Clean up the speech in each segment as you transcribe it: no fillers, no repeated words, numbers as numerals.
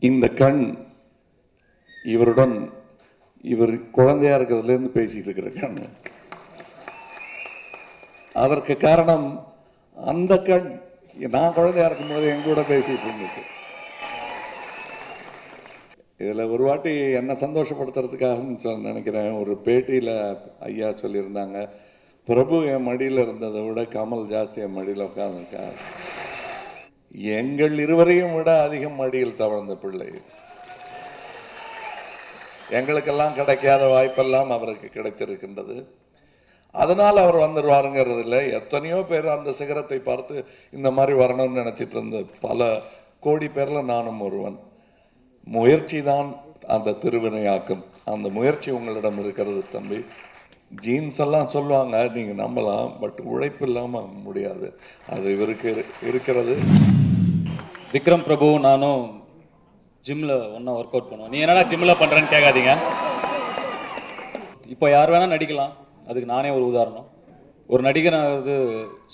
இந்த கண் இவருடன் இவர் குழந்தையா இருக்கிறதுலேருந்து பேசிட்டு இருக்கிற கண். அதற்கு காரணம் அந்த கண் நான் குழந்தையா இருக்கும்போது என் கூட பேசிட்டு இருந்துச்சு. இதில் ஒரு வாட்டி என்ன சந்தோஷப்படுத்துறதுக்காக நினைக்கிறேன், ஒரு பேட்டியில் ஐயா சொல்லியிருந்தாங்க, பிரபு என் மடியில் இருந்ததை விட கமல் ஜாஸ்தி என் மடியில் உட்காந்துருக்கார். எங்கள் இருவரையும் விட அதிகம் மடியில் தவழ்ந்த பிள்ளை. எங்களுக்கெல்லாம் கிடைக்காத வாய்ப்பெல்லாம் அவருக்கு கிடைத்திருக்கின்றது. அதனால் அவர் வந்துடுவாருங்கிறது இல்லை. எத்தனையோ பேர் அந்த சிகரத்தை பார்த்து இந்த மாதிரி வரணும்னு நினச்சிட்டு இருந்த பல கோடி பேரில் நானும் ஒருவன். முயற்சி தான் அந்த திருவினையாக்கும். அந்த முயற்சி உங்களிடம் இருக்கிறது தம்பி. ஜீன்ஸ் எல்லாம் சொல்லுவாங்க, நீங்கள் நம்பலாம், பட் உழைப்பு இல்லாமல் முடியாது. அது இவருக்கு இருக்கிறது. விக்ரம் பிரபு நானும் ஜிம்மில் ஒன்றா ஒர்க் அவுட் பண்ணுவோம். நீ என்னடா ஜிம்மில் பண்ணுறேன்னு கேட்காதீங்க. இப்போ யார் வேணால் நடிக்கலாம், அதுக்கு நானே ஒரு உதாரணம். ஒரு நடிகனாகிறது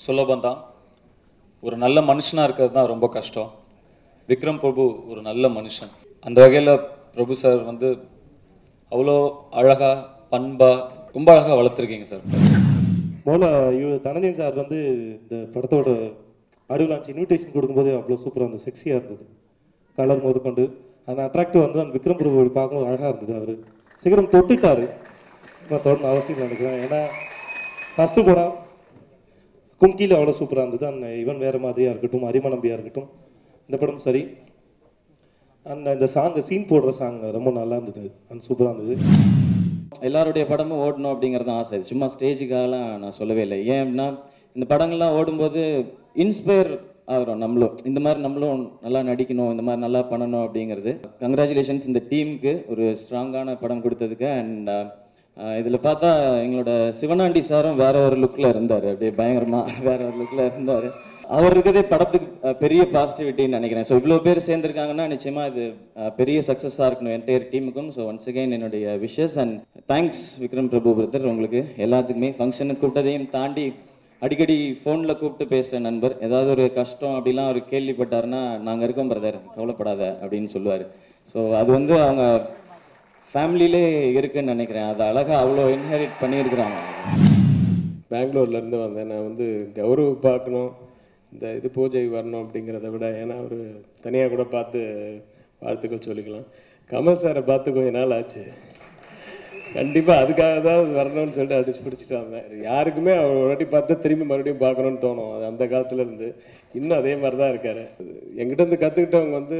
சுலபம் தான், ஒரு நல்ல மனுஷனாக இருக்கிறது தான் ரொம்ப கஷ்டம். விக்ரம் பிரபு ஒரு நல்ல மனுஷன். அந்த வகையில் பிரபு சார் வந்து அவ்வளோ அழகாக பண்பாக ரொம்ப அழகாக வளர்த்துருக்கீங்க சார். முதல்ல தனஞ்சயன் சார் வந்து இந்த படத்தோட ஆடியோ லான்ச் இன்விடேஷன் கொடுக்கும்போது அவ்வளோ சூப்பராக இருந்தது, செக்ஸியாக இருந்தது, கலர் முதற்கொண்டு. அந்த அட்ராக்டிவ் வந்து அந்த விக்ரம் பிரபு பார்க்கும்போது அழகாக இருந்தது. அவர் சீக்கிரம் தொட்டுட்டார், நான் தொடர்ந்து அவசியம் நினைக்கிறேன். ஏன்னா ஃபஸ்ட்டு படம் கும்கியில் அவ்வளோ சூப்பராக இருந்தது. அந்த இவன் வேறு மாதிரியாக இருக்கட்டும், அரிமநம்பியாக இருக்கட்டும், இந்த படம் சரி. அந்த இந்த சாங் சீன் போடுற சாங் ரொம்ப நல்லா இருந்தது, அந்த சூப்பராக இருந்தது. எல்லாருடைய படமும் ஓடணும் அப்படிங்கிறது ஆசை. இது சும்மா ஸ்டேஜுக்காகலாம் நான் சொல்லவே இல்லை. ஏன் அப்படின்னா இந்த படங்கள்லாம் ஓடும்போது இன்ஸ்பயர் ஆகிறோம் நம்மளும். இந்த மாதிரி நம்மளும் நல்லா நடிக்கணும், இந்த மாதிரி நல்லா பண்ணணும் அப்படிங்கிறது. கங்க்ராச்சுலேஷன்ஸ் இந்த டீமுக்கு ஒரு ஸ்ட்ராங்கான படம் கொடுத்ததுக்கு. அண்ட் இதில் பார்த்தா எங்களோட சிவனாண்டி சாரும் வேற ஒரு லுக்கில் இருந்தார், அப்படியே பயங்கரமாக வேற ஒரு லுக்கில் இருந்தார். அவர் இருக்கிறதே படத்துக்கு பெரிய பாசிட்டிவிட்டின்னு நினைக்கிறேன். ஸோ இவ்வளோ பேர் சேர்ந்துருக்காங்கன்னா நிச்சயமாக இது பெரிய சக்ஸஸாக இருக்கணும் என்டையர் டீமுக்கும். ஸோ ஒன்ஸ் அகைன் என்னுடைய wishes and thanks Vikram Prabhu brother. உங்களுக்கு எல்லாத்துக்குமே ஃபங்க்ஷனுக்கு கூப்பிட்டதையும் தாண்டி அடிக்கடி ஃபோனில் கூப்பிட்டு பேசுகிற நண்பர். ஏதாவது ஒரு கஷ்டம் அப்படிலாம் அவர் கேள்விப்பட்டாருன்னா நாங்கள் இருக்கோம் பிரதர், கவலைப்படாத அப்படின்னு சொல்லுவார். ஸோ அது வந்து அவங்க ஃபேமிலியிலே இருக்குன்னு நினைக்கிறேன். அது அழகாக அவ்வளோ இன்ஹெரிட் பண்ணியிருக்கிறாங்க. பெங்களூர்லேருந்து வந்தேன். நான் வந்து கௌரவ பார்க்கணும், இந்த இது பூஜை வரணும் அப்படிங்கிறத விட, ஏன்னா அவர் தனியாக கூட பார்த்து வாழ்த்துக்கள் சொல்லிக்கலாம். கமல் சாரை பார்த்து கொஞ்ச நாள் ஆச்சு, கண்டிப்பாக அதுக்காக தான் வரணும்னு சொல்லிட்டு அடிச்சு பிடிச்சிட்டு வந்தேன். யாருக்குமே அவர் ஒரு வாட்டி பார்த்து திரும்பி மறுபடியும் பார்க்கணுன்னு தோணும். அது அந்த காலத்துலேருந்து இன்னும் அதே மாதிரி தான் இருக்கார். எங்கிட்ட இருந்து கற்றுக்கிட்டவங்க வந்து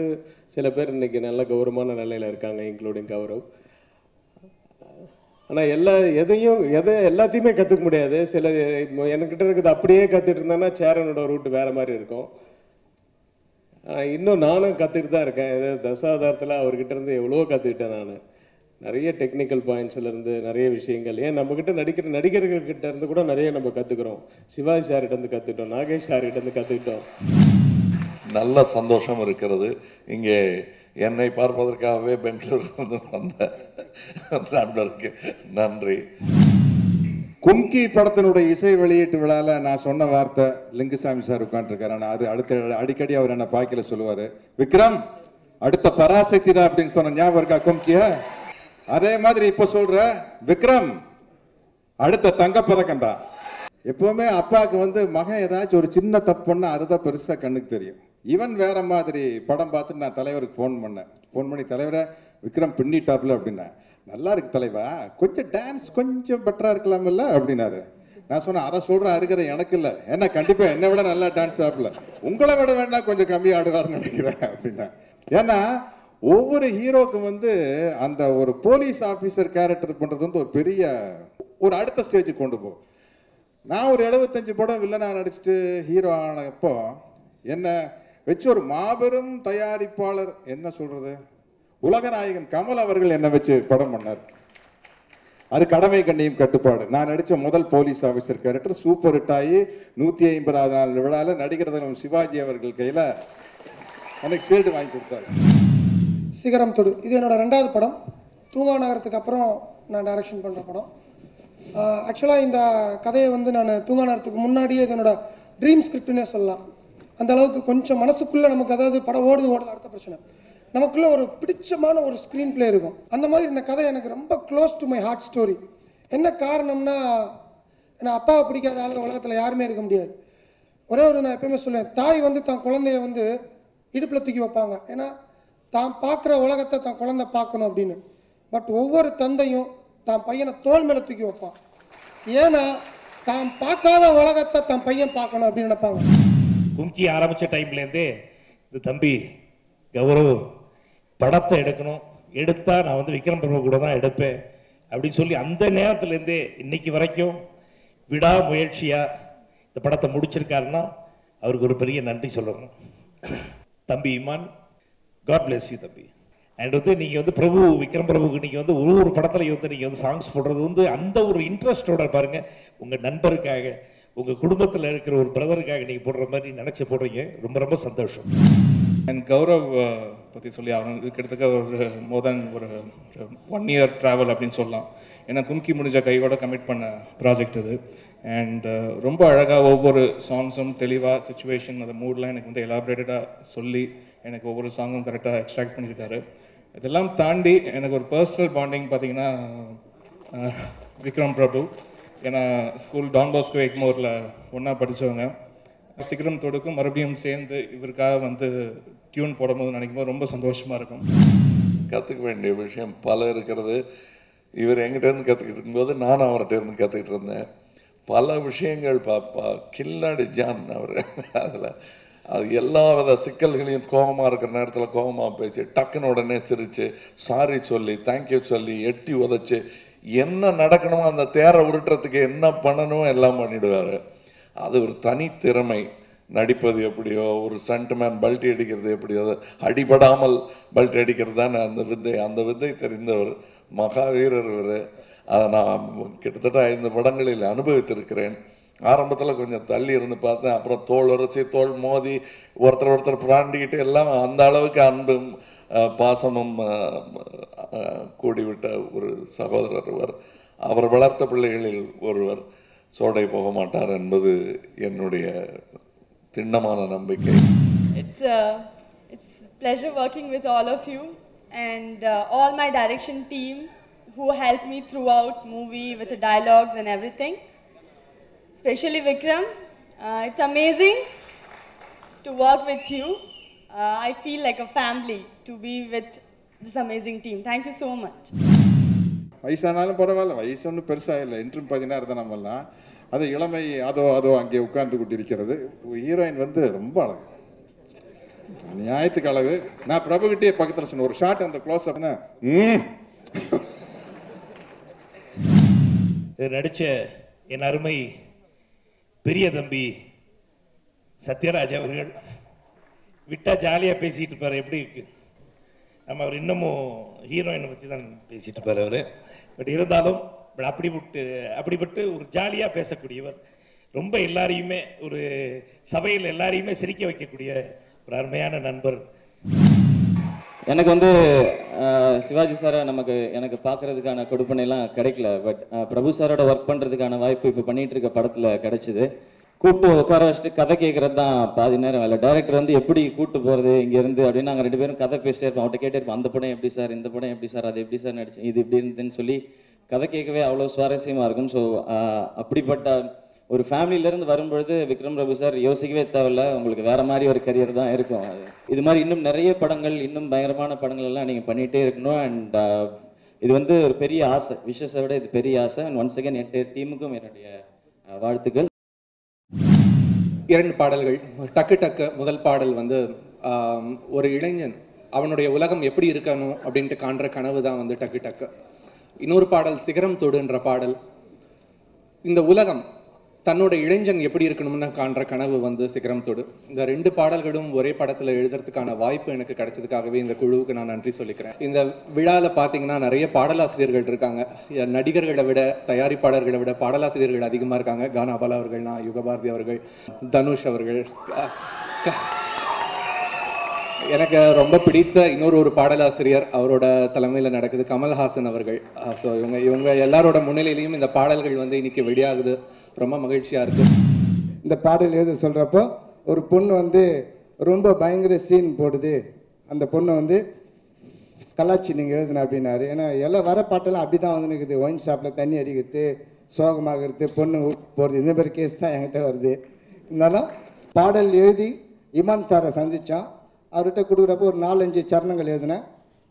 சில பேர் இன்றைக்கி நல்ல கௌரவமான நிலையில் இருக்காங்க, இன்க்ளூடிங் கௌரவ். ஆனால் எல்லாத்தையுமே கற்றுக்க முடியாது. சில என்கிட்ட இருக்குது அப்படியே கற்றுட்டு இருந்தேன்னா சேரனோட ரூட்டு வேறு மாதிரி இருக்கும். இன்னும் நானும் கற்றுக்கிட்டு தான் இருக்கேன். தசாவதாரத்தில் அவர்கிட்ட இருந்து எவ்வளோ கற்றுக்கிட்டேன் நான். நிறைய டெக்னிக்கல் பாயிண்ட்ஸ்லேருந்து நிறைய விஷயங்கள். ஏன் நம்மக்கிட்ட நடிகர்கள்கிட்ட இருந்து கூட நிறைய நம்ம கற்றுக்குறோம். சிவாஜி சார்கிட்டேருந்து கற்றுக்கிட்டோம், நாகேஷ் சார்கிட்டேருந்து கற்றுக்கிட்டோம். நல்ல சந்தோஷம் இருக்கிறது. இங்கே என்னை பார்ப்பதற்காகவே பெங்களூர் வந்து வந்த நண்பருக்கு நன்றி. கும்கி படத்தினுடைய இசை வெளியீட்டு விழாவில் நான் சொன்ன வார்த்தை லிங்குசாமி சார் உட்காந்துருக்காரு. ஆனால் அது அடிக்கடி அவர் என்ன பாக்கில சொல்லுவார், விக்ரம் அடுத்த பராசக்தி தான் அப்படின்னு சொன்ன ஞாபகம் இருக்கா கும்கிய? அதே மாதிரி இப்போ சொல்ற விக்ரம் அடுத்த தங்கப்பதக்கண்டா. எப்பவுமே அப்பாவுக்கு வந்து மகன் ஏதாச்சும் ஒரு சின்ன தப்பு பண்ணா அதுதான் பெருசாக கண்ணுக்கு தெரியும். இவன் வேற மாதிரி படம் பார்த்துட்டு நான் தலைவருக்கு ஃபோன் பண்ணி தலைவரை விக்ரம் பின்னிட்டாப்ல அப்படின்னா, நல்லா இருக்கு தலைவா, கொஞ்சம் டான்ஸ் கொஞ்சம் பெட்டரா இருக்கலாம்ல அப்படின்னாரு. நான் சொன்னேன், அதை சொல்ற அருகதை எனக்கு இல்லை, ஏன்னா கண்டிப்பா என்னை விட நல்லா டான்ஸ் ஆடல, உங்களை விட வேணா கொஞ்சம் கம்மி ஆடுவார்னு நினைக்கிறேன் அப்படின்னா. ஏன்னா ஒவ்வொரு ஹீரோக்கும் வந்து அந்த ஒரு போலீஸ் ஆஃபீஸர் கேரக்டர் பண்றது வந்து ஒரு பெரிய ஒரு அடுத்த ஸ்டேஜுக்கு கொண்டு போகும். நான் ஒரு 75 படம் வில்லனா நடிச்சுட்டு ஹீரோ ஆனப்போ என்ன வச்சு ஒரு மாபெரும் தயாரிப்பாளர், என்ன சொல்றது, உலகநாயகன் கமல் அவர்கள் என்ன வச்சு படம் பண்ணார். அது கடமை கண்ணியும் கட்டுப்பாடு. நான் நடித்த முதல் police officer character super hit ஆகி 150வது நாள் விழாவில் நடிகர் தினம் சிவாஜி அவர்கள் கையில் எனக்கு ஷீல்டு வாங்கி கொடுத்தாரு. சிகரம் தொடு இது என்னோட 2வது படம். தூங்கா நகரத்துக்கு அப்புறம் நான் டைரக்ஷன் பண்ணுற படம். ஆக்சுவலாக இந்த கதையை வந்து நான் தூங்கா நகரத்துக்கு முன்னாடியே இதனோட ட்ரீம் ஸ்கிரிப்ட்னே சொல்லலாம். அந்த அளவுக்கு கொஞ்சம் மனசுக்குள்ளே நமக்கு, அதாவது படம் ஓடுது ஓடல அடுத்த பிரச்சனை, நமக்குள்ள ஒரு பிடிச்சமான ஒரு ஸ்க்ரீன் பிளே இருக்கும். அந்த மாதிரி இந்த கதை எனக்கு ரொம்ப close to my heart story. என்ன காரணம்னா, ஏன்னா அப்பாவை பிடிக்காத ஆளுங்க உலகத்தில் யாருமே இருக்க முடியாது. ஒரே ஒரு நான் எப்பயுமே சொல்லுவேன், தாய் வந்து தான் குழந்தைய வந்து இடுப்பில் தூக்கி வைப்பாங்க, ஏன்னா தான் பார்க்குற உலகத்தை தான் குழந்தை பார்க்கணும் அப்படின்னு. பட் ஒவ்வொரு தந்தையும் தான் பையனை தோள் மேலே தூக்கி வைப்பான், ஏன்னா தான் பார்க்காத உலகத்தை தான் பையன் பார்க்கணும் அப்படின்னு நினைப்பாங்க. கும்கி ஆரம்பித்த டைம்லேருந்தே இந்த தம்பி கௌரவ் படத்தை எடுக்கணும், எடுத்தால் நான் வந்து விக்ரம் பிரபு கூட தான் எடுப்பேன் அப்படின்னு சொல்லி அந்த நேரத்துலேருந்தே இன்னைக்கு வரைக்கும் விடாமுயற்சியாக இந்த படத்தை முடிச்சிருக்காருன்னா அவருக்கு ஒரு பெரிய நன்றி சொல்லணும். தம்பி இமான், காட் பிளஸ் யூ தம்பி. அண்ட் வந்து நீங்கள் வந்து பிரபு விக்ரம் பிரபுக்கு நீங்கள் வந்து ஒரு படத்துலையும் வந்து நீங்கள் வந்து சாங்ஸ் போடுறது வந்து அந்த ஒரு இன்ட்ரெஸ்டோட பாருங்கள், உங்கள் நண்பருக்காக உங்கள் குடும்பத்தில் இருக்கிற ஒரு பிரதருக்காக நீங்கள் போடுற மாதிரி நினச்சி போடுறீங்க. ரொம்ப ரொம்ப சந்தோஷம். அண்ட் கௌரவ் பற்றி சொல்லி அவனுக்கு கிட்டத்தட்ட ஒரு மோர் தென் ஒரு 1 year ட்ராவல் அப்படின்னு சொல்லலாம். ஏன்னா கும்கி முடிஞ்ச கையோட கமிட் பண்ண ப்ராஜெக்ட் இது. அண்ட் ரொம்ப அழகாக ஒவ்வொரு சாங்ஸும் தெளிவாக சுச்சுவேஷன் அந்த மூட்லாம் எனக்கு வந்து எலாபரேட்டடாக சொல்லி எனக்கு ஒவ்வொரு சாங்கும் கரெக்டாக எக்ஸ்ட்ராக்ட் பண்ணியிருக்காரு. இதெல்லாம் தாண்டி எனக்கு ஒரு பர்சனல் பாண்டிங் பார்த்தீங்கன்னா விக்ரம் பிரபு, ஏன்னா ஸ்கூல் டான் பாஸ்கோ எக்மோரில் ஒன்றா படித்தவங்க. சிகரம் தொடுக்கும் மறுபடியும் சேர்ந்து இவருக்காக வந்து டியூன் போடும்போது நினைக்கும் போது ரொம்ப சந்தோஷமாக இருக்கும். கற்றுக்க வேண்டிய விஷயம் பல இருக்கிறது. இவர் எங்கிட்டேருந்து கற்றுக்கிட்டு இருக்கும்போது நானும் அவர்கிட்ட இருந்து கற்றுக்கிட்டு இருந்தேன். பல விஷயங்கள் கில்லாடி ஜான் அவர். அதில் அது எல்லா வித சிக்கல்களையும் கோபமாக இருக்கிற நேரத்தில் கோபமாக பேசி டக்குன்னு உடனே சிரித்து சாரி சொல்லி தேங்க்யூ சொல்லி எட்டி உதச்சி என்ன நடக்கணுமோ அந்த தேரை உருட்டுறதுக்கு என்ன பண்ணணுமோ எல்லாம் பண்ணிவிடுவார். அது ஒரு தனித்திறமை. நடிப்பது எப்படியோ, ஒரு ஸ்டண்ட்மேன் பல்ட்டி அடிக்கிறது எப்படியோ, அடிபடாமல் பல்ட்டி அடிக்கிறது தானே அந்த வித்தை தெரிந்தவர், மகாவீரர் இவர். அதை நான் கிட்டத்தட்ட 5 படங்களில் அனுபவித்திருக்கிறேன். ஆரம்பத்தில் கொஞ்சம் தள்ளி இருந்து பார்த்தேன், அப்புறம் தோல் உரைச்சி தோல் மோதி ஒருத்தர் பிராண்டிக்கிட்டு எல்லாம் அந்த அளவுக்கு அன்பும் பாசமும் கூடிவிட்ட ஒரு சகோதரர் இவர். அவர் வளர்த்த பிள்ளைகளில் ஒருவர். சோடை போக மாட்டார் என்பது என்னுடைய திண்ணமான நம்பிக்கை. It's pleasure working with all of you and all my direction team who helped me throughout movie with the dialogues and everything. Especially Vikram. It's amazing to work with you. I feel like a family to be with this amazing team. Thank you so much. வயசானாலும் பரவாயில்ல, வயசு ஒன்றும் பெருசாக இல்லை. இன்றும் 16 தான் நம்மலாம். அது இளமை அதோ அங்கே உட்கார்ந்து கொண்டிருக்கிறது. ஹீரோயின் வந்து ரொம்ப அழகு, நியாயத்துக்கு அழகு. நான் பிரபுகிட்டே பக்கத்தில் சொன்னேன், ஒரு ஷாட் அந்த க்ளோஸ் அப்னா நடித்த என் அருமை பெரிய தம்பி சத்யராஜ் அவர்கள் விட்டால் ஜாலியாக பேசிகிட்டு இருப்பார். எப்படி நம்ம அவர் இன்னமும் ஹீரோயினை பற்றி தான் பேசிகிட்டு இருப்பார் அவர். பட் இருந்தாலும் அப்படிப்பட்டு ஒரு ஜாலியாக பேசக்கூடியவர். ரொம்ப எல்லாரையுமே ஒரு சபையில் எல்லாரையுமே சிரிக்க வைக்கக்கூடிய ஒரு அருமையான நண்பர். எனக்கு வந்து சிவாஜி சாரை எனக்கு பார்க்கறதுக்கான கொடுப்பனைலாம் கிடைக்கல. பட் பிரபு சாரோட ஒர்க் பண்ணுறதுக்கான வாய்ப்பு இப்போ பண்ணிகிட்டு இருக்க படத்தில் கிடைச்சிது. கூப்பிட்டு உட்கார வச்சுட்டு கதை கேட்குறது தான் பாதி நேரம் வேலை. டைரக்டர் வந்து எப்படி கூப்பிட்டு போகிறது இங்கேருந்து அப்படின்னு நாங்கள் 2 பேரும் கதை பேசிட்டே இருப்போம். அவர்கிட்ட கேட்டே இருப்போம், அந்த படம் எப்படி சார், இந்த படம் எப்படி சார், அது எப்படி சார் நடிச்சு, இது இப்படி இருந்துன்னு சொல்லி கதை கேட்கவே அவ்வளோ சுவாரஸ்யமாக இருக்கும். ஸோ அப்படிப்பட்ட ஒரு ஃபேமிலியிலேருந்து வரும்பொழுது விக்ரம் பிரபு சார் யோசிக்கவே தேவையில்ல, உங்களுக்கு வேறு மாதிரி ஒரு கரியர் தான் இருக்கும். இது மாதிரி இன்னும் நிறைய படங்கள், இன்னும் பயங்கரமான படங்கள் எல்லாம் நீங்கள் பண்ணிகிட்டே இருக்கணும். அண்ட் இது வந்து ஒரு பெரிய ஆசை, விஷஸை விட இது பெரிய ஆசை. அண்ட் ஒன்ஸ் அகேன் என் டீமுக்கும் என்னுடைய வாழ்த்துக்கள். 2 பாடல்கள். டக்கு முதல் பாடல் வந்து ஒரு இளைஞன் அவனுடைய உலகம் எப்படி இருக்கணும் அப்படின்ட்டு காண்ற கனவு தான் வந்து டக்கு. இன்னொரு பாடல் சிகரம் தொடுன்ற பாடல். இந்த உலகம் தன்னோட இளைஞன் எப்படி இருக்கணும்னு காண்ற கனவு வந்து சிகரம் தொடு. இந்த 2 பாடல்களும் ஒரே படத்தில் எழுதுறதுக்கான வாய்ப்பு எனக்கு கிடைச்சதுக்காகவே இந்த குழுவுக்கு நான் நன்றி சொல்லிக்கிறேன். இந்த விழாவில் பார்த்தீங்கன்னா நிறைய பாடலாசிரியர்கள் இருக்காங்க. நடிகர்களை விட, தயாரிப்பாளர்களை விட பாடலாசிரியர்கள் அதிகமாக இருக்காங்க. கானாபாலா அவர்கள், நான் யுகபாரதி அவர்கள், தனுஷ் அவர்கள். எனக்கு ரொம்ப பிடித்த இன்னொரு பாடலாசிரியர் அவரோட தலைமையில் நடக்குது, கமல்ஹாசன் அவர்கள். ஸோ இவங்க எல்லாரோட முன்னிலையிலையும் இந்த பாடல்கள் வந்து இன்னைக்கு வெளியாகுது. ரொம்ப மகிழ்ச்சியாக இருக்குது. இந்த பாடல் எழுத சொல்கிறப்போ ஒரு பொண்ணு வந்து ரொம்ப பயங்கர சீன் போடுது. அந்த பொண்ணை வந்து கலாச்சி நீங்கள் எழுதுன அப்படின்னாரு. ஏன்னா எல்லாம் வர பாட்டெல்லாம் அப்படி தான் வந்து நிற்குது. ஒயின் ஷாப்பில் தண்ணி அடிக்கிறது, சோகமாகிறது, பொண்ணு போகிறது, இந்த மாதிரி கேஸ் தான் என்கிட்ட வருது. இருந்தாலும் பாடல் எழுதி இமான் சாரை சந்தித்தான். அவர்கிட்ட கொடுக்குறப்போ ஒரு 4-5 சரணங்கள் எழுதினேன்.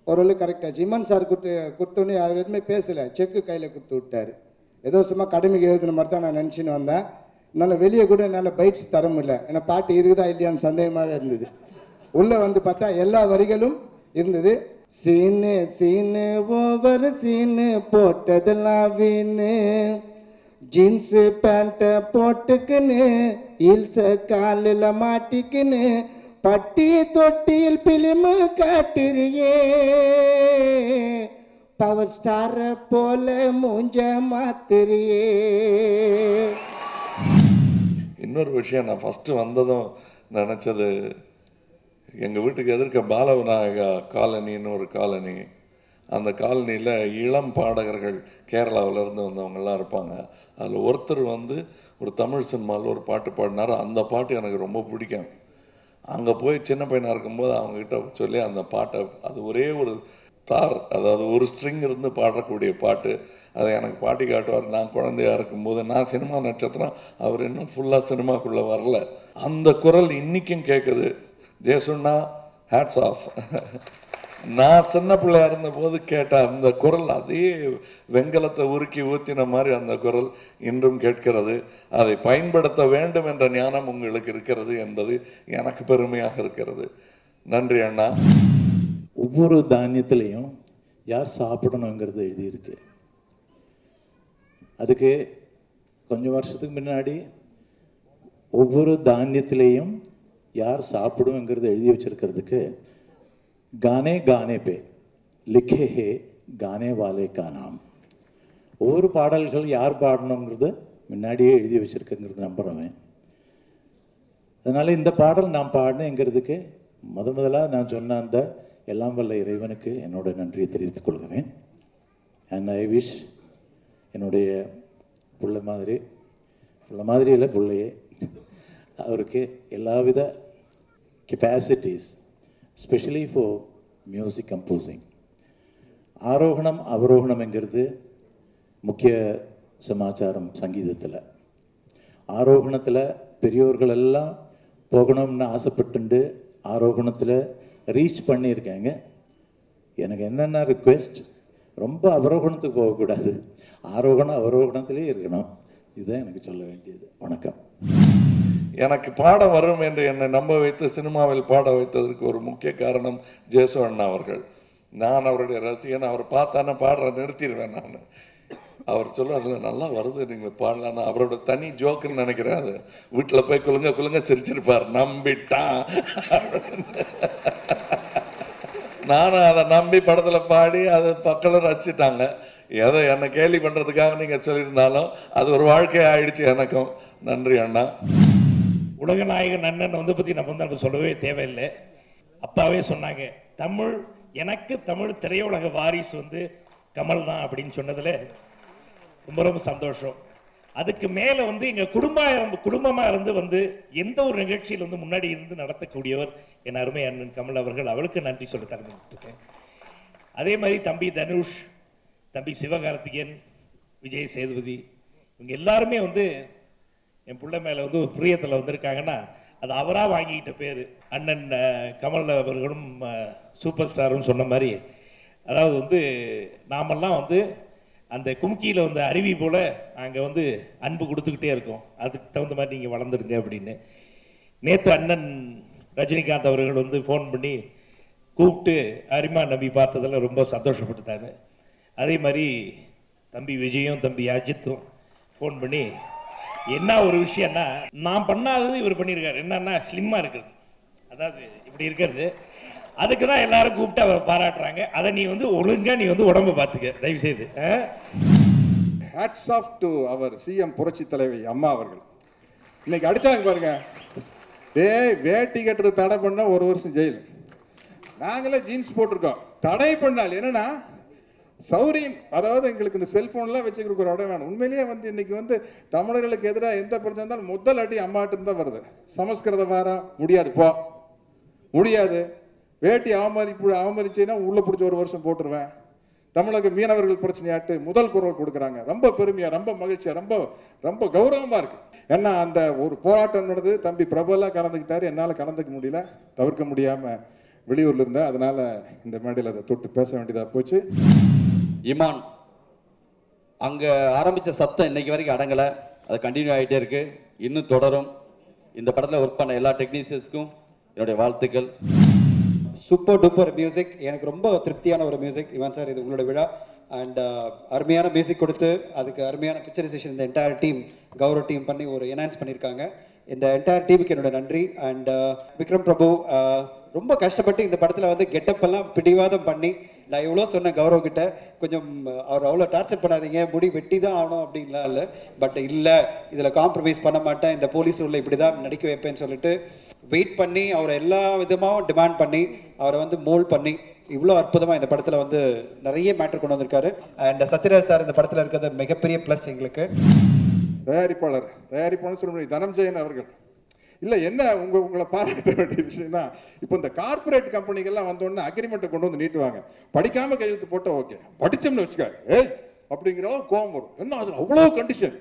ஓரளவு கரெக்டாச்சு. இமான் சார் கொடுத்தோன்னே அவர் எதுவுமே பேசலை, செக்கு கையில் கொடுத்து விட்டார். ஏதோ சும்மா கடமைக்கு எழுதுன மாதிரி தான் நான் நினச்சின்னு வந்தேன். என்னால் வெளியே கூட என்னால் பைட்ஸ் தர முடியல. ஏன்னா பாட்டு இருக்குதா இல்லையான்னு சந்தேகமாக இருந்தது. உள்ளே வந்து பார்த்தா எல்லா வரிகளும் இருந்தது. சீனு சீனு ஓவர் சீனு போட்டதெல்லாம் வீணு, ஜீன்ஸு பேண்ட்டை போட்டுக்குன்னு ஹீல்ஸை காலில் மாட்டிக்குன்னு பட்டி தொட்டியில் பிலிமு காட்டுறியே, பவர் ஸ்டாரை போல மூஞ்ச மாத்துறியே. இன்னொரு விஷயம், நான் ஃபஸ்ட்டு வந்ததும் நினச்சது, எங்கள் வீட்டுக்கு எதிர்க்க பாலவிநாயகா காலனின்னு ஒரு காலனி. அந்த காலனியில் இளம் பாடகர்கள் கேரளாவிலேருந்து வந்தவங்கெல்லாம் இருப்பாங்க. அதில் ஒருத்தர் வந்து ஒரு தமிழ் சினிமாவில் ஒரு பாட்டு பாடினார். அந்த பாட்டு எனக்கு ரொம்ப பிடிக்கும். அங்கே போய் சின்ன பையனாக இருக்கும்போது அவங்ககிட்ட சொல்லி அந்த பாட்டை, அது ஒரே ஒரு தார், அதாவது ஒரு ஸ்ட்ரிங் இருந்து பாடக்கூடிய பாட்டு, அதை எனக்கு பாட்டி காட்டுவார். நான் குழந்தையாக இருக்கும்போது, நான் சினிமா நட்சத்திரம், அவர் இன்னும் ஃபுல்லாக சினிமாக்குள்ளே வரல. அந்த குரல் இன்றைக்கும் கேட்குது. ஜேசுன்னா ஹேட்ஸ் ஆஃப். நான் சின்ன பிள்ளையா இருந்தபோது கேட்ட அந்த குரல், அதே வெங்கலத்தை உருக்கி ஊற்றின மாதிரி அந்த குரல் இன்றும் கேட்கிறது. அதை பயன்படுத்த வேண்டும் என்ற ஞானம் உங்களுக்கு இருக்கிறது என்பது எனக்கு பெருமையாக இருக்கிறது. நன்றி அண்ணா. ஒவ்வொரு தானியத்திலையும் யார் சாப்பிடணுங்கிறது எழுதியிருக்கு. அதுக்கு கொஞ்சம் வருஷத்துக்கு முன்னாடி ஒவ்வொரு தானியத்திலையும் யார் சாப்பிடுங்கிறது எழுதி வச்சிருக்கிறதுக்கு गाने गाने पे लिखे है गाने वाले का नाम. ஒவ்வொரு பாடல்கள் யார் பாடணுங்கிறது முன்னாடியே எழுதி வச்சிருக்குங்கிறது நம்புகிறவன். அதனால் இந்த பாடல் நான் பாடினேங்கிறதுக்கு முதலாக நான் சொன்ன அந்த எல்லாம் வல்ல இறைவனுக்கு என்னோட நன்றியை தெரிவித்துக் கொள்கிறேன். அண்ட் ஐ விஷ் என்னுடைய புள்ள மாதிரி இல்லை பிள்ளையே, அவருக்கு எல்லாவித capacities, specially for music composing. ஆரோகணம் அவரோகணம்ங்கிறது முக்கிய சமாச்சாரம் சங்கீதத்தில். ஆரோகணத்தில் பெரியோர்கள் எல்லாம் போகணும்னு ஆசைப்பட்டு ஆரோகணத்தில் ரீச் பண்ணியிருக்காங்க. எனக்கு என்னென்ன ரிக்வெஸ்ட், ரொம்ப அவரோகணத்துக்கு போகக்கூடாது, ஆரோகணம் அவரோகணத்திலே இருக்கணும். இதுதான் எனக்கு சொல்ல வேண்டியது. வணக்கம். எனக்கு பாட வரும் என்று என்னை நம்ப வைத்து சினிமாவில் பாட வைத்ததற்கு ஒரு முக்கிய காரணம் ஜேசு அண்ணா அவர்கள். நான் அவருடைய ரசிகன். அவர் பார்த்தானே பாடுற நிறுத்திடுவேன். நான் அவர் சொல்லுவார்ல, நல்லா வருது நீங்கள் பாடலான்னு. அவரோட தனி ஜோக்குன்னு நினைக்கிறேன். அது வீட்டில் போய் குலுங்க சிரிச்சிருப்பார், நம்பிட்டான். நானும் அதை நம்பி படத்தில் பாடி அது மக்களும் ரசிச்சிட்டாங்க. எதை என்னை கேலி பண்ணுறதுக்காக நீங்கள் சொல்லியிருந்தாலும் அது ஒரு வாழ்க்கையாக ஆயிடுச்சு எனக்கும். நன்றி அண்ணா. உலகநாயகன் அண்ணன் வந்து பற்றி நம்ம சொல்லவே தேவையில்லை. அப்பாவே சொன்னாங்க, எனக்கு தமிழ் திரையுலக வாரிசு வந்து கமல் தான் அப்படின்னு சொன்னதில் ரொம்ப ரொம்ப சந்தோஷம். அதுக்கு மேலே வந்து எங்கள் குடும்பமாக இருந்து எந்த ஒரு நிகழ்ச்சியில் வந்து முன்னாடி இருந்து நடத்தக்கூடியவர் என் அருமை அண்ணன் கமல் அவர்கள். அவளுக்கு நன்றி சொல்ல தரமிட்டுருக்கேன். அதே மாதிரி தம்பி தனுஷ், தம்பி சிவகார்த்திகேயன், விஜய் சேதுபதி, இவங்க எல்லாருமே வந்து என் பிள்ளை மேலே வந்து ஒரு பிரியத்தில் வந்திருக்காங்கன்னா அது அவராக வாங்கிக்கிட்ட பேர். அண்ணன் கமல் அவர்களும் சூப்பர் ஸ்டாரும் சொன்ன மாதிரி, அதாவது வந்து நாமெல்லாம் வந்து அந்த கும்கியில் வந்து அருவி போல் அங்கே வந்து அன்பு கொடுத்துக்கிட்டே இருக்கோம். அதுக்கு தகுந்த மாதிரி நீங்கள் வளர்ந்துருங்க அப்படின்னு. நேற்று அண்ணன் ரஜினிகாந்த் அவர்கள் வந்து ஃபோன் பண்ணி கூப்பிட்டு அரிமா நம்பி பார்த்ததில் ரொம்ப சந்தோஷப்பட்டுட்டாங்க. அதே மாதிரி தம்பி விஜயும் தம்பி அஜித்தும் ஃபோன் பண்ணி, என்ன ஒரு விஷயம்னா, நான் பண்ணாதது இவர் பண்ணியிருக்காரு. என்னன்னா ஸ்லிம்மாக இருக்கிறது, அதாவது இப்படி இருக்கிறது. அதுக்கு தான் எல்லாரும் கூப்பிட்டு அவர் பாராட்டுறாங்க. அதை நீ வந்து ஒழுங்காக நீ வந்து உடம்பை பார்த்துக்க தயவு செய்து. Hats off to our CM புரட்சி தலைவி அம்மா அவர்கள். இன்னைக்கு அடிச்சாங்க பாருங்க, வேட்டி கட்டுறது தடை பண்ண 1 வருஷம் ஜெயில். நாங்களே ஜீன்ஸ் போட்டிருக்கோம். தடை பண்ணால் என்னன்னா சௌரியம், அதாவது எங்களுக்கு இந்த செல்போன்லாம் வச்சுக்கிறதுக்கு ஒரு இடம் வேணும். உண்மையிலேயே வந்து இன்னைக்கு வந்து தமிழர்களுக்கு எதிராக எந்த பிரச்சனை இருந்தாலும் முதல் அடி அம்மாட்டு தான் வருது. சமஸ்கிருத வாரம் முடியாது, போ முடியாது, வேட்டி அவமதிச்சுன்னா உள்ளே பிடிச்சி 1 வருஷம் போட்டுருவேன். தமிழக மீனவர்கள் பிரச்சனையாட்டு முதல் குரல் கொடுக்குறாங்க. ரொம்ப பெருமையாக, ரொம்ப மகிழ்ச்சியாக, ரொம்ப ரொம்ப கௌரவமாக இருக்குது. ஏன்னா அந்த ஒரு போராட்டம் நடந்து தம்பி பிரபுலாம் கலந்துக்கிட்டாரு. என்னால் கலந்துக்க முடியல, தவிர்க்க முடியாமல் வெளியூரில் இருந்தேன். அதனால் இந்த மேடையில் அதை தொட்டு பேச வேண்டியதாக போச்சு. இமான் அங்கே ஆரம்பித்த சத்தம் இன்னைக்கு வரைக்கும் அடங்கலை, அது கண்டினியூ ஆகிட்டே இருக்கு, இன்னும் தொடரும். இந்த படத்தில் ஒர்க் பண்ண எல்லா டெக்னீஷியன்ஸ்க்கும் என்னுடைய வாழ்த்துக்கள். சூப்பர் டூப்பர் மியூசிக், எனக்கு ரொம்ப திருப்தியான ஒரு மியூசிக். இவன் சார், இது உங்களோட விழா. அண்ட் அருமையான மியூசிக் கொடுத்து அதுக்கு அருமையான பிக்சரைசேஷன் இந்த என்டையர் டீம், கௌரவ டீம் பண்ணி ஒரு என்ஹான்ஸ் பண்ணியிருக்காங்க. இந்த என்டையர் டீமுக்கு என்னோட நன்றி. அண்ட் விக்ரம் பிரபு ரொம்ப கஷ்டப்பட்டு இந்த படத்தில் வந்து கெட்டப் எல்லாம் பிடிவாதம் பண்ணி, நான் எவ்வளோ சொன்னேன் கௌரவ் கிட்ட, கொஞ்சம் அவர் அவ்வளோ டார்ச்சர் பண்ணாதீங்க, முடி வெட்டி தான் ஆகணும் அப்படின்லாம் இல்லை. பட் இல்லை, இதில் காம்ப்ரமைஸ் பண்ண மாட்டேன், இந்த போலீஸ் ரூலில் இப்படி தான் நடிக்க வைப்பேன்னு சொல்லிட்டு வெயிட் பண்ணி அவரை எல்லா விதமாகவும் டிமாண்ட் பண்ணி அவரை வந்து மோல்ட் பண்ணி இவ்வளோ அற்புதமாக இந்த படத்தில் வந்து நிறைய மேட்டர் கொண்டு வந்திருக்காரு. அண்ட் சத்யராஜ் சார் இந்த படத்தில் இருக்கிறது மிகப்பெரிய ப்ளஸ் எங்களுக்கு. தயாரிப்பாளர் சொல்ல முடியும் தனஞ்சயன் அவர்கள். இல்லை என்ன உங்களை பாராட்ட வேண்டிய விஷயம்னா, இப்போ இந்த கார்பரேட் கம்பெனிகள்லாம் வந்தோடனே அக்ரிமெண்ட்டை கொண்டு வந்து நீட்டுவாங்க. படிக்காமல் கையெழுத்து போட்டால் ஓகே, படித்தோம்னு வச்சுக்காங்க ஏய் அப்படிங்கிற கோவம் வரும். என்ன அது அவ்வளோ கண்டிஷன்,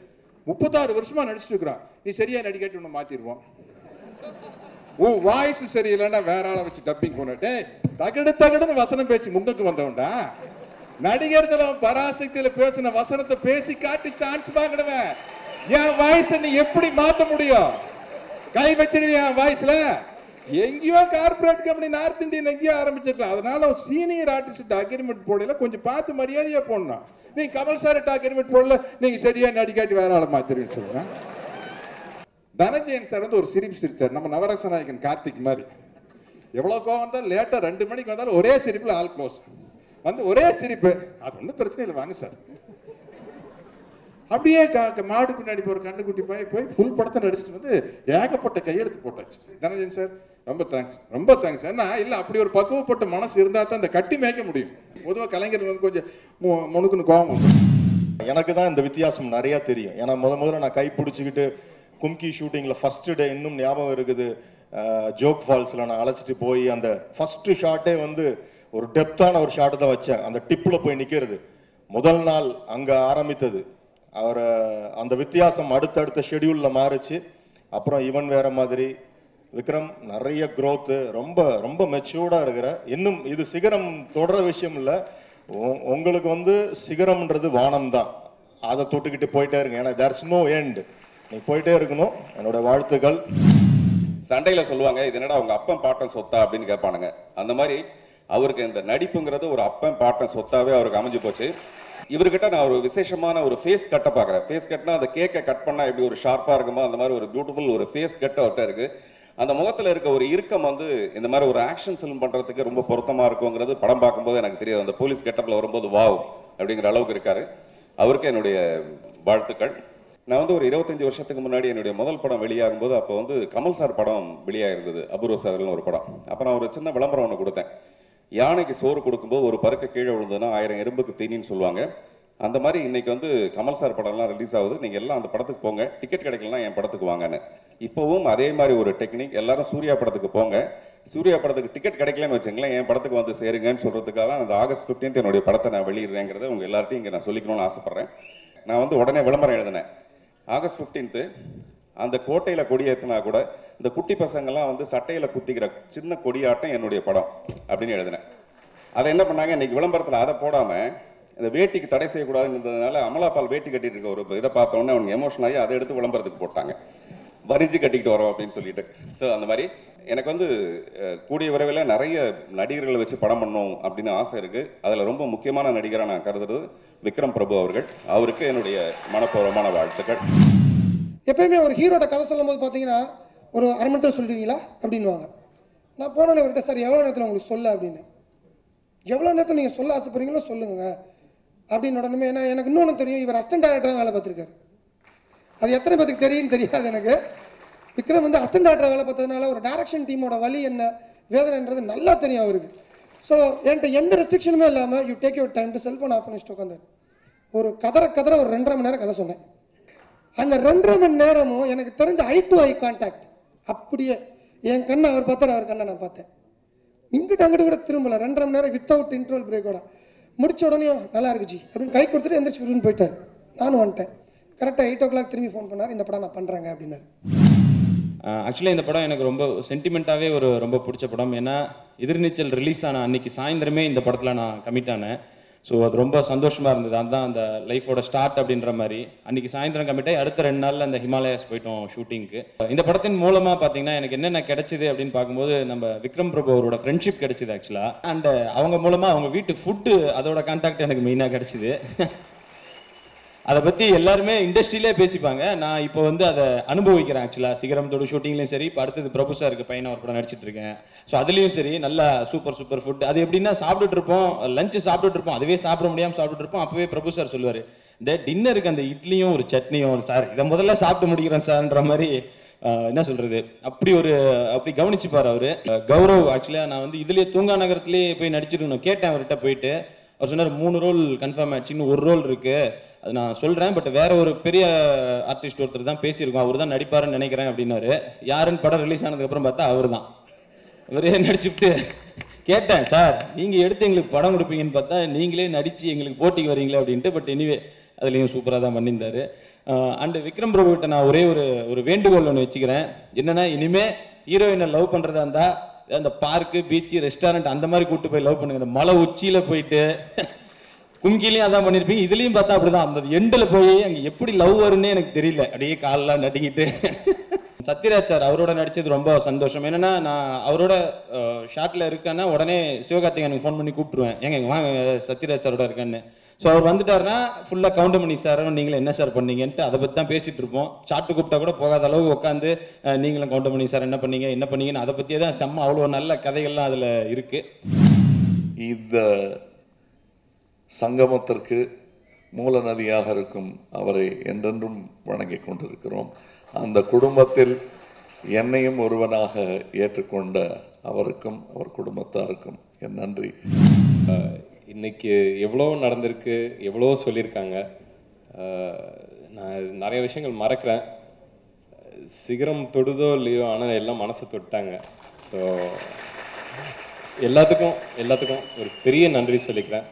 36 வருஷமாக நடிச்சுட்டு இருக்கிறான், நீ சரியாக நடிக்காட்டி ஒன்று மாற்றிடுவோம். வாய்ஸ் சரியில்லைன்னா வேற ஆளை வச்சு டப்பிங் போனட்டே தகடுன்னு வசனம் பேசி முங்கக்கு வந்தவன்டா. நடிகர்ல பராசக்தியில பேசின வசனத்தை பேசி காட்டி சான்ஸ் வாங்கிடுவேன். என் வாய்ஸ் நீ எப்படி மாத்த முடியும்? கை வச்சிருவியா வாய்ஸ்ல? எங்கேயோ கார்பரேட் கம்பெனி நார்த் இந்தியன் எங்கேயோ ஆரம்பிச்சிருக்கலாம். அதனால சீனியர் ஆர்டிஸ்ட் அக்ரிமெண்ட் போடல, கொஞ்சம் பார்த்து மரியாதையா போடணும். நீங்க கமல் சார் அக்ரிமெண்ட் போடல, நீங்க சரியா நடிக்காட்டி வேற ஆளை மாத்திருன்னு சொல்லுங்க. தனஞ்சயன் சார் வந்து ஒரு சிரிப்பு சிரிச்சார், நம்ம நவரச நாயகன் கார்த்திக் மாதிரி. எவ்வளோ கோவம் வந்தாலும் லேட்டாக 2 மணிக்கு வந்தாலும் ஒரே சிரிப்பில் ஆல் க்ளோஸ் வந்து ஒரே சிரிப்பு. அது ஒன்றும் பிரச்சனை இல்லை, வாங்க சார். அப்படியே மாடு பின்னாடி போகிற கண்ணுக்குட்டி போய் ஃபுல் படத்தை நடிச்சுட்டு வந்து ஏகப்பட்ட கையெழுத்து போட்டாச்சு. தனஞ்சயன் சார் ரொம்ப தேங்க்ஸ், ரொம்ப தேங்க்ஸ். ஏன்னா இல்லை, அப்படி ஒரு பக்குவப்பட்ட மனசு இருந்தால் தான் இந்த கட்டி மேய்க்க முடியும். பொதுவாக கலைஞர் வந்து கொஞ்சம் முணுக்குன்னு கோவம் வந்துடும். எனக்கு தான் இந்த வித்தியாசம் நிறையா தெரியும். ஏன்னா முதல்ல நான் கை பிடிச்சிக்கிட்டு கும்கி ஷூட்டிங்கில் ஃபஸ்ட்டு டே இன்னும் ஞாபகம் இருக்குது. ஜோக் ஃபால்ஸில் நான் அழைச்சிட்டு போய் அந்த ஃபஸ்ட்டு ஷாட்டே வந்து ஒரு டெப்த்தான ஒரு ஷாட்டை தான் வச்சேன். அந்த டிப்பில் போய் நிற்கிறது முதல் நாள் அங்கே ஆரம்பித்தது. அவர் அந்த வித்தியாசம் அடுத்தடுத்த ஷெடியூலில் மாறிச்சு. அப்புறம் இவன் வேற மாதிரி, விக்ரம் நிறைய க்ரோத்து, ரொம்ப ரொம்ப மெச்சூர்டாக இருக்கிற. இன்னும் இது சிகரம் தொடர விஷயம் இல்லை, உங்களுக்கு வந்து சிகரம்ன்றது வானம் தான். அதை தொட்டுக்கிட்டு போயிட்டே இருங்க. ஏன்னா தேர்ஸ் நோ எண்ட், நீ போயிட்டே இருக்கணும். என்னோட வாழ்த்துக்கள். சண்டையில் சொல்லுவாங்க, இது என்னடா அவங்க அப்பன் பாட்டன் சொத்தா அப்படின்னு கேட்பானுங்க. அந்த மாதிரி அவருக்கு இந்த நடிப்புங்கிறது ஒரு அப்பன் பாட்டன் சொத்தாவே அவருக்கு அமைஞ்சு போச்சு. இவர்கிட்ட நான் ஒரு விசேஷமான ஒரு ஃபேஸ் கட்டை பார்க்குறேன். ஃபேஸ் கட்னா அந்த கேக்கை கட் பண்ணால் எப்படி ஒரு ஷார்ப்பாக இருக்குமோ அந்த மாதிரி ஒரு பியூட்டிஃபுல் ஒரு ஃபேஸ் கட் அவர்கிட்ட இருக்குது. அந்த முகத்தில் இருக்க ஒரு இறுக்கம் வந்து இந்த மாதிரி ஒரு ஆக்ஷன் ஃபிலிம் பண்ணுறதுக்கு ரொம்ப பொருத்தமாக இருக்குங்கிறது படம் பார்க்கும்போது எனக்கு தெரியாது. அந்த போலீஸ் கெட்டப்பில் வரும்போது வாவ் அப்படிங்கிற அளவுக்கு இருக்காரு. அவருக்கு என்னுடைய வாழ்த்துக்கள். நான் வந்து ஒரு 25 வருஷத்துக்கு முன்னாடி என்னுடைய முதல் படம் வெளியாகும்போது அப்போ வந்து கமல் சார் படம் வெளியாகிருந்தது, அபூர்வ சாகர்னு ஒரு படம். அப்போ நான் ஒரு சின்ன விளம்பரம் ஒன்று கொடுத்தேன். யானைக்கு சோறு கொடுக்கும்போது ஒரு பருக்க கீழே விழுந்ததுன்னா 1000 எறும்புக்கு தீனின்னு சொல்லுவாங்க. அந்த மாதிரி இன்னைக்கு வந்து கமல் சார் படம்லாம் ரிலீஸ் ஆகுது, நீங்கள் எல்லாம் அந்த படத்துக்கு போங்க, டிக்கெட் கிடைக்கலன்னா என் படத்துக்கு வாங்கன்னு. இப்போவும் அதே மாதிரி ஒரு டெக்னிக், எல்லாரும் சூர்யா படத்துக்கு போங்க, சூர்யா படத்துக்கு டிக்கெட் கிடைக்கலன்னு வச்சுங்களேன், என் படத்துக்கு வந்து சேருங்கன்னு சொல்கிறதுக்காக தான் அந்த ஆகஸ்ட் 15 என்னுடைய படத்தை நான் வெளியிடுறேங்கிறத உங்கள் எல்லார்ட்டையும் இங்கே நான் சொல்லிக்கணும்னு ஆசைப்பட்றேன். நான் வந்து உடனே விளம்பரம் எழுதினேன். ஆகஸ்ட் 15 அந்த கோட்டையில் கொடியேற்றினா கூட இந்த குட்டி பசங்கள்லாம் வந்து சட்டையில் குத்திக்கிற சின்ன கொடியாட்டம் என்னுடைய படம் அப்படின்னு எழுதினேன். அதை என்ன பண்ணாங்க, இன்னைக்கு விளம்பரத்தில் அதை போடாமல் இந்த வேட்டிக்கு தடை செய்யக்கூடாதுன்றதுனால அமலாபால் வேட்டி கட்டிட்டு இருக்க ஒரு இதை பார்த்தோன்னே அவங்க எமோஷன் ஆகி அதை எடுத்து விளம்பரத்துக்கு போட்டாங்க, வரிஞ்சு கட்டிக்கிட்டு வரோம் அப்படின்னு சொல்லிட்டு. ஸோ அந்த மாதிரி எனக்கு வந்து கூடிய விரைவில் நிறைய நடிகர்களை வச்சு படம் பண்ணணும் அப்படின்னு ஆசை இருக்குது. அதில் ரொம்ப முக்கியமான நடிகராக நான் கருதுறது விக்ரம் பிரபு அவர்கள். அவருக்கு என்னுடைய மனப்பூர்வமான வாழ்த்துக்கள். எப்பயுமே ஒரு ஹீரோட கதை சொல்லும் போது பார்த்தீங்கன்னா ஒரு 1/2 மணி நேரத்தில் சொல்லிடுவீங்களா அப்படின்வாங்க. நான் போனோன்னே அவர்கிட்ட சார் எவ்வளோ நேரத்தில் உங்களுக்கு சொல்ல அப்படின்னு, எவ்வளோ நேரத்தில் நீங்கள் சொல்ல ஆசைப்படுறீங்களோ சொல்லுங்க அப்படின்னு உடனே. ஏன்னா எனக்கு இன்னொன்று தெரியும், இவர் அசிஸ்டன்ட் டைரக்டராக வேலை பார்த்துருக்காரு. அது எத்தனை பேருக்கு தெரியும்னு தெரியாது எனக்கு. விக்ரம் வந்து அசிஸ்டன்ட் டைரக்டராக வேலை பார்த்ததுனால ஒரு டைரக்ஷன் டீமோட வலி என்ன வேதனைன்றது நல்லா தெரியும் அவருக்கு. ஸோ என்கிட்ட எந்த ரெஸ்ட்ரிக்ஷனுமே இல்லாமல் you take your time to cellphone off பண்ணிட்டு உட்காந்து ஒரு கதற ஒரு 2.5 மணி நேரம் கதை சொன்னேன். அந்த 2.5 மணி நேரமும் எனக்கு தெரிஞ்ச ஐ டு ஐ கான்டாக்ட். அப்படியே என் கண்ணை அவர் பார்த்தார், அவர் கண்ணை நான் பார்த்தேன். இங்கிட்ட அங்கிட்ட கூட திரும்பல. 2.5 மணி நேரம் வித்தவுட் இன்ட்ரோல் பிரேக்கோட முடிச்ச உடனே நல்லா இருக்குச்சு அப்படின்னு கை கொடுத்துட்டு எந்திரிச்சு விரும்பி போயிட்டார். நானும் வந்துட்டேன். கரெக்டாக 8 o'clock திரும்பி ஃபோன் பண்ணார், இந்த படம் நான் பண்ணுறேங்க அப்படின்னாரு. ஆக்சுவலாக இந்த படம் எனக்கு ரொம்ப சென்டிமெண்ட்டாகவே ரொம்ப பிடிச்ச படம். ஏன்னா எதிர்நீச்சல் ரிலீஸ் ஆன அன்னைக்கு சாயந்தரமே இந்த படத்தில் நான் கமிட் ஆனேன். ஸோ அது ரொம்ப சந்தோஷமாக இருந்தது. அதுதான் அந்த லைஃபோட ஸ்டார்ட் அப்படின்ற மாதிரி. அன்றைக்கி சாயந்தரம் கமிட் ஆகி அடுத்த 2 நாளில் அந்த ஹிமாலயாஸ் போயிட்டோம் ஷூட்டிங்க்கு. இந்த படத்தின் மூலமாக பார்த்தீங்கன்னா எனக்கு என்னென்ன கிடைச்சிது அப்படின்னு பார்க்கும்போது நம்ம விக்ரம் பிரபு அவரோட ஃப்ரெண்ட்ஷிப் கிடைச்சிது ஆக்சுவலாக. அண்ட் அவங்க மூலமாக அவங்க வீட்டு ஃபுட்டு அதோட கான்டாக்ட் எனக்கு மெயினாக கிடைச்சிது. அதை பற்றி எல்லாருமே இண்டஸ்ட்ரியிலே பேசிப்பாங்க. நான் இப்போ அதை அனுபவிக்கிறேன் ஆக்சுவலாக. சிகரம் தொடு ஷூட்டிங்லேயும் சரி, இப்போ அடுத்தது பிரபு சாருக்கு பையனை ஒரு படம் நடிச்சிட்டு இருக்கேன். ஸோ அதுலேயும் சரி நல்லா சூப்பர் ஃபுட். அது எப்படின்னா சாப்பிட்டுட்டு இருப்போம், லஞ்சு சாப்பிட்டுட்டு இருப்போம், அதுவே சாப்பிட முடியாமல் சாப்பிட்டுட்டு இருப்போம். அப்போவே பிரபு சார் சொல்லுவார், இந்த டின்னருக்கு அந்த இட்லியும் ஒரு சட்னியும் சார் இதை முதல்ல சாப்பிட்டு முடிக்கிறேன் சார்ன்ற மாதிரி என்ன சொல்கிறது அப்படி கவனிச்சுப்பார் அவர். கௌரவ் ஆக்சுவலாக நான் இதுலேயே தூங்கா நகரத்துலேயே போய் நடிச்சிருக்கணும் கேட்டேன் அவர்கிட்ட போயிட்டு. அவர் சொன்னார் 3 ரோல் கன்ஃபார்ம் ஆயிடுச்சு, இன்னும் 1 ரோல் இருக்குது, அது நான் சொல்கிறேன், பட் வேற ஒரு பெரிய ஆர்டிஸ்ட் ஒருத்தர் தான் பேசியிருக்கோம், அவர் தான் நடிப்பாருன்னு நினைக்கிறேன் அப்படின்னாரு. யாருன்னு படம் ரிலீஸ் ஆனதுக்கப்புறம் பார்த்தா அவர் தான். இவரே நடிச்சுட்டு கேட்டேன், சார் நீங்கள் எடுத்து எங்களுக்கு படம் கொடுப்பீங்கன்னு பார்த்தா நீங்களே நடித்து எங்களுக்கு போட்டிக்கு வரீங்களே அப்படின்ட்டு. பட் எனிவே அதுலேயும் சூப்பராக தான் பண்ணியிருந்தார். அண்டு விக்ரம் பிரபு கிட்ட நான் ஒரே ஒரு வேண்டுகோள் ஒன்று வச்சுக்கிறேன். என்னென்னா, இனிமேல் ஹீரோயினை லவ் பண்ணுறதா இருந்தால் அந்த பார்க்கு, பீச்சு, ரெஸ்டாரண்ட் அந்த மாதிரி கூப்பிட்டு போய் லவ் பண்ணுங்க. இந்த மலை உச்சியில் போயிட்டு கும்கிலையும் அதான் பண்ணியிருப்பீங்க, இதுலேயும் பார்த்தா அப்படிதான். அந்த எண்டில் போய் அங்கே எப்படி லவ் வரும்னே எனக்கு தெரியல, அப்படியே காலெலாம் நடுங்கிட்டு. சத்யராஜ் சார் அவரோட நடித்தது ரொம்ப சந்தோஷம். என்னென்னா, நான் அவரோட ஷார்ட்டில் இருக்கேன்னா உடனே சிவகார்த்திகேயனுக்கு ஃபோன் பண்ணி கூப்பிட்டுருவேன், ஏங்க வாங்க சத்யராஜ் சாரோட இருக்கேன்னு. ஸோ அவர் வந்துட்டாருன்னா ஃபுல்லாக கவுண்டமணி சாரும் நீங்களும் என்ன சார் பண்ணீங்கன்ட்டு அதை பற்றி தான் பேசிகிட்டு இருப்போம். சாட்டு கூப்பிட்டா கூட போகாத அளவுக்கு உட்காந்து நீங்களும் கவுண்டமணி சார் என்ன பண்ணீங்கன்னு அதை பற்றியே தான் செம்ம அவ்வளோ நல்ல கதைகள்லாம் அதில் இருக்குது. இந்த சங்கமத்திற்கு மூல நதியாக இருக்கும் அவரை என்றென்றும் வணங்கிக் கொண்டிருக்கிறோம். அந்த குடும்பத்தில் என்னையும் ஒருவனாக ஏற்றுக்கொண்ட அவருக்கும் அவர் குடும்பத்தாருக்கும் என் நன்றி. இன்னைக்கு எவ்வளோ நடந்திருக்கு, எவ்வளோ சொல்லியிருக்காங்க. நான் நிறைய விஷயங்கள் மறக்கிறேன். சிகரம் தொடுதோ இல்லையோ, ஆனால் எல்லாம் மனசை தொட்டாங்க. ஸோ எல்லாத்துக்கும் ஒரு பெரிய நன்றி சொல்லிக்கிறேன்.